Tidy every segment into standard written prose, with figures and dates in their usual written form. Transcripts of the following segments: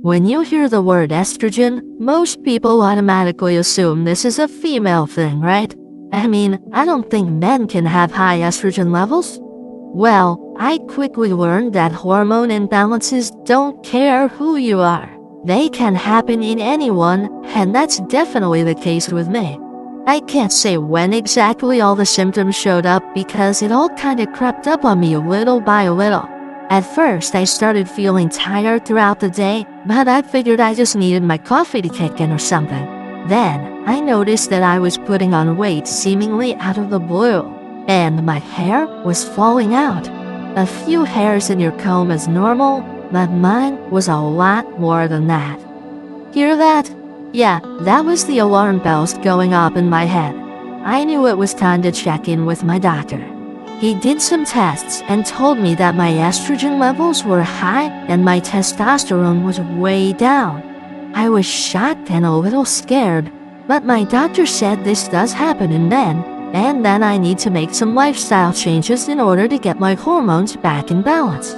When you hear the word estrogen, most people automatically assume this is a female thing, right? I mean, I don't think men can have high estrogen levels. Well, I quickly learned that hormone imbalances don't care who you are. They can happen in anyone, and that's definitely the case with me. I can't say when exactly all the symptoms showed up because it all kind of crept up on me little by little. At first, I started feeling tired throughout the day, but I figured I just needed my coffee to kick in or something. Then, I noticed that I was putting on weight seemingly out of the blue, and my hair was falling out. A few hairs in your comb is normal, but mine was a lot more than that. Hear that? Yeah, that was the alarm bells going off in my head. I knew it was time to check in with my doctor. He did some tests and told me that my estrogen levels were high and my testosterone was way down. I was shocked and a little scared, but my doctor said this does happen in men, and then I need to make some lifestyle changes in order to get my hormones back in balance.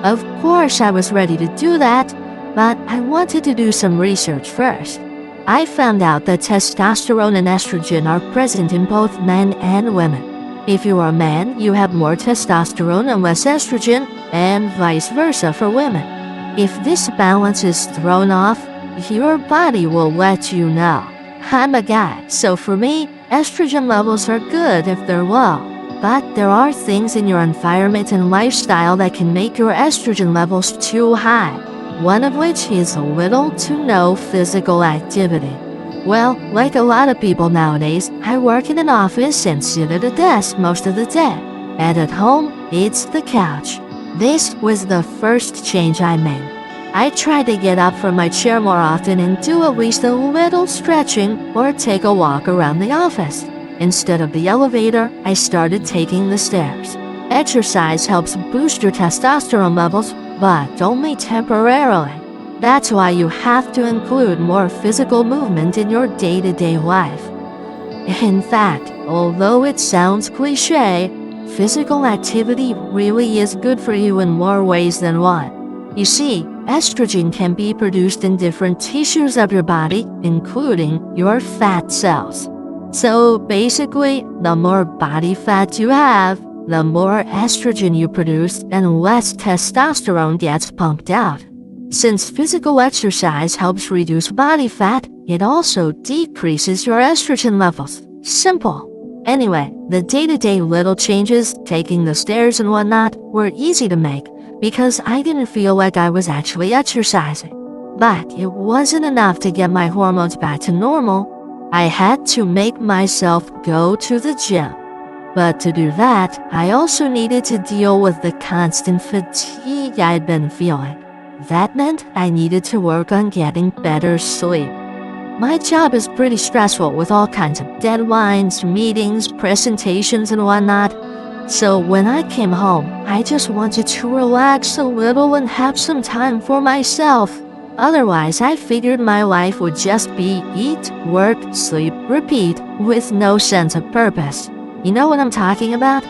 Of course, I was ready to do that, but I wanted to do some research first. I found out that testosterone and estrogen are present in both men and women. If you are a man, you have more testosterone and less estrogen, and vice versa for women. If this balance is thrown off, your body will let you know. I'm a guy, so for me, estrogen levels are good if they're low. But there are things in your environment and lifestyle that can make your estrogen levels too high. One of which is little to no physical activity. Well, like a lot of people nowadays, I work in an office and sit at a desk most of the day. And at home, it's the couch. This was the first change I made. I tried to get up from my chair more often and do at least a little stretching or take a walk around the office. Instead of the elevator, I started taking the stairs. Exercise helps boost your testosterone levels, but only temporarily. That's why you have to include more physical movement in your day-to-day life. In fact, although it sounds cliche, physical activity really is good for you in more ways than one. You see, estrogen can be produced in different tissues of your body, including your fat cells. So basically, the more body fat you have, the more estrogen you produce and less testosterone gets pumped out. Since physical exercise helps reduce body fat, it also decreases your estrogen levels. Simple. Anyway, the day-to-day little changes, taking the stairs and whatnot, were easy to make because I didn't feel like I was actually exercising. But it wasn't enough to get my hormones back to normal. I had to make myself go to the gym. But to do that, I also needed to deal with the constant fatigue I'd been feeling. That meant I needed to work on getting better sleep. My job is pretty stressful with all kinds of deadlines, meetings, presentations, and whatnot. So when I came home, I just wanted to relax a little and have some time for myself. Otherwise, I figured my life would just be eat, work, sleep, repeat, with no sense of purpose. You know what I'm talking about?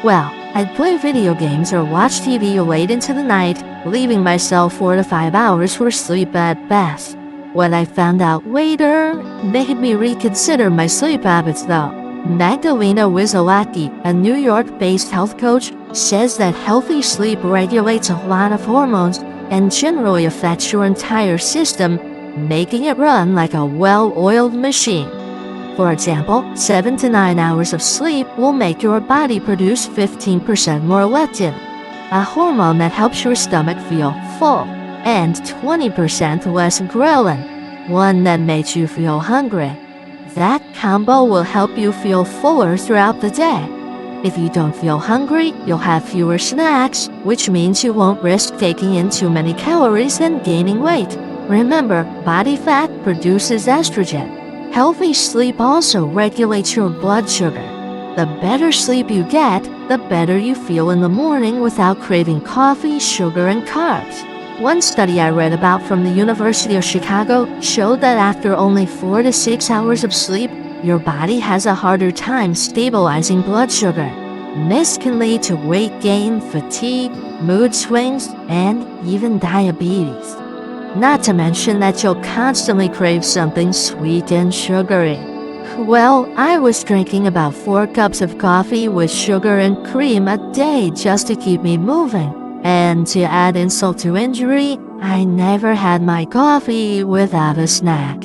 Well, I'd play video games or watch TV late into the night, leaving myself 4 to 5 hours for sleep at best. What I found out later made me reconsider my sleep habits though. Magdalena Wizolacki, a New York-based health coach, says that healthy sleep regulates a lot of hormones and generally affects your entire system, making it run like a well-oiled machine. For example, 7 to 9 hours of sleep will make your body produce 15% more leptin, a hormone that helps your stomach feel full, and 20% less ghrelin, one that makes you feel hungry. That combo will help you feel fuller throughout the day. If you don't feel hungry, you'll have fewer snacks, which means you won't risk taking in too many calories and gaining weight. Remember, body fat produces estrogen. Healthy sleep also regulates your blood sugar. The better sleep you get, the better you feel in the morning without craving coffee, sugar, and carbs. One study I read about from the University of Chicago showed that after only 4 to 6 hours of sleep, your body has a harder time stabilizing blood sugar. This can lead to weight gain, fatigue, mood swings, and even diabetes. Not to mention that you'll constantly crave something sweet and sugary. Well, I was drinking about 4 cups of coffee with sugar and cream a day just to keep me moving. And to add insult to injury, I never had my coffee without a snack.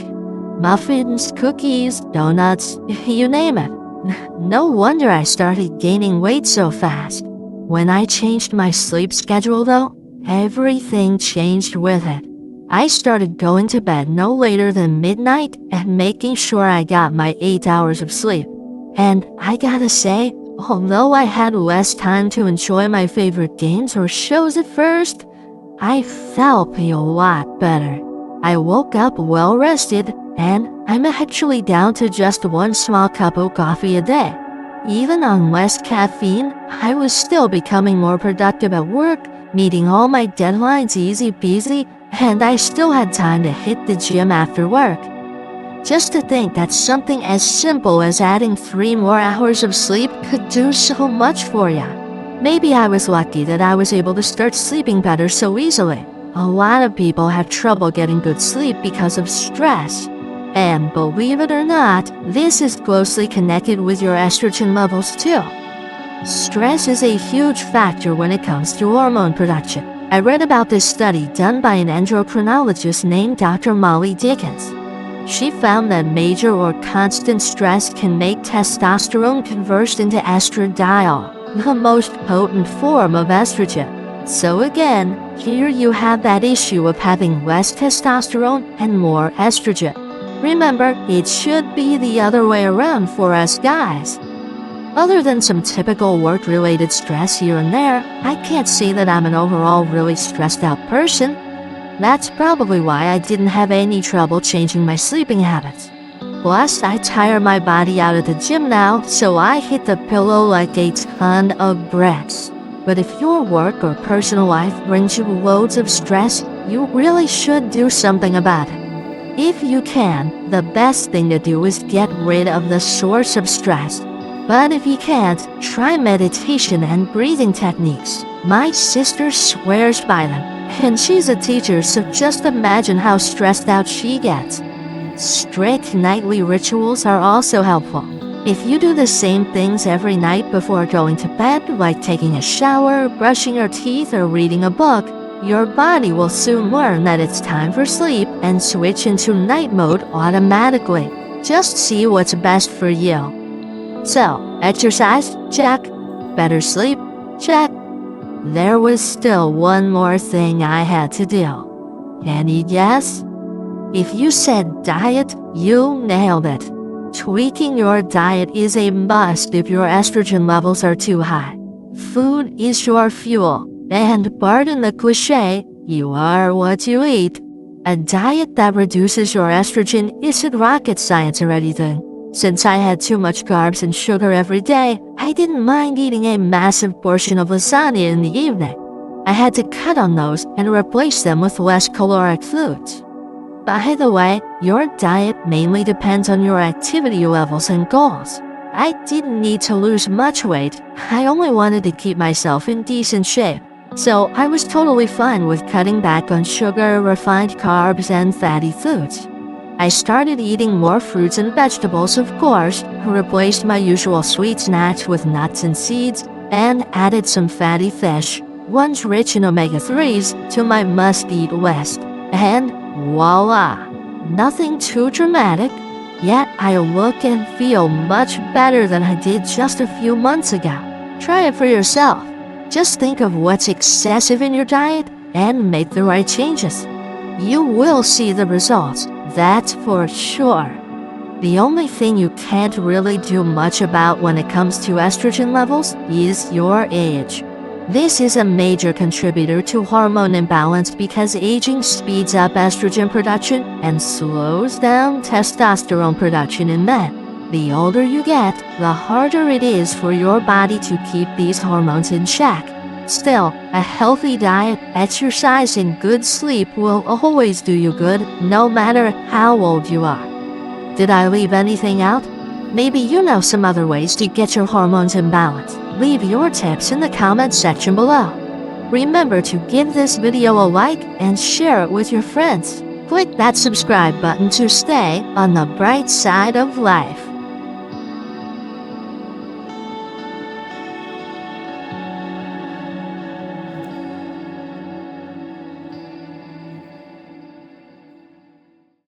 Muffins, cookies, donuts, you name it. No wonder I started gaining weight so fast. When I changed my sleep schedule though, everything changed with it. I started going to bed no later than midnight and making sure I got my 8 hours of sleep. And I gotta say, although I had less time to enjoy my favorite games or shows at first, I felt a lot better. I woke up well rested, and I'm actually down to just 1 small cup of coffee a day. Even on less caffeine, I was still becoming more productive at work, meeting all my deadlines easy peasy, and I still had time to hit the gym after work. Just to think that something as simple as adding 3 more hours of sleep could do so much for you. Maybe I was lucky that I was able to start sleeping better so easily. A lot of people have trouble getting good sleep because of stress. And believe it or not, this is closely connected with your estrogen levels too. Stress is a huge factor when it comes to hormone production. I read about this study done by an endocrinologist named Dr. Molly Dickens. She found that major or constant stress can make testosterone convert into estradiol, the most potent form of estrogen. So again, here you have that issue of having less testosterone and more estrogen. Remember, it should be the other way around for us guys. Other than some typical work-related stress here and there, I can't say that I'm an overall really stressed out person. That's probably why I didn't have any trouble changing my sleeping habits. Plus, I tire my body out at the gym now, so I hit the pillow like a ton of bricks. But if your work or personal life brings you loads of stress, you really should do something about it. If you can, the best thing to do is get rid of the source of stress. But if you can't, try meditation and breathing techniques. My sister swears by them, and she's a teacher, so just imagine how stressed out she gets. Strict nightly rituals are also helpful. If you do the same things every night before going to bed, like taking a shower, brushing your teeth, or reading a book, your body will soon learn that it's time for sleep and switch into night mode automatically. Just see what's best for you. So, exercise? Check. Better sleep? Check. There was still one more thing I had to do. Any guess? If you said diet, you nailed it. Tweaking your diet is a must if your estrogen levels are too high. Food is your fuel, and pardon the cliche, you are what you eat. A diet that reduces your estrogen isn't rocket science or anything. Since I had too much carbs and sugar every day, I didn't mind eating a massive portion of lasagna in the evening. I had to cut on those and replace them with less caloric foods. By the way, your diet mainly depends on your activity levels and goals. I didn't need to lose much weight, I only wanted to keep myself in decent shape. So I was totally fine with cutting back on sugar, refined carbs, and fatty foods. I started eating more fruits and vegetables, of course, replaced my usual sweet snacks with nuts and seeds, and added some fatty fish, ones rich in omega-3s, to my must-eat list. And voila! Nothing too dramatic, yet I look and feel much better than I did just a few months ago. Try it for yourself. Just think of what's excessive in your diet and make the right changes. You will see the results, that's for sure. The only thing you can't really do much about when it comes to estrogen levels is your age. This is a major contributor to hormone imbalance because aging speeds up estrogen production and slows down testosterone production in men. The older you get, the harder it is for your body to keep these hormones in check. Still, a healthy diet, exercise, and good sleep will always do you good, no matter how old you are. Did I leave anything out? Maybe you know some other ways to get your hormones in balance. Leave your tips in the comments section below. Remember to give this video a like and share it with your friends. Click that subscribe button to stay on the bright side of life.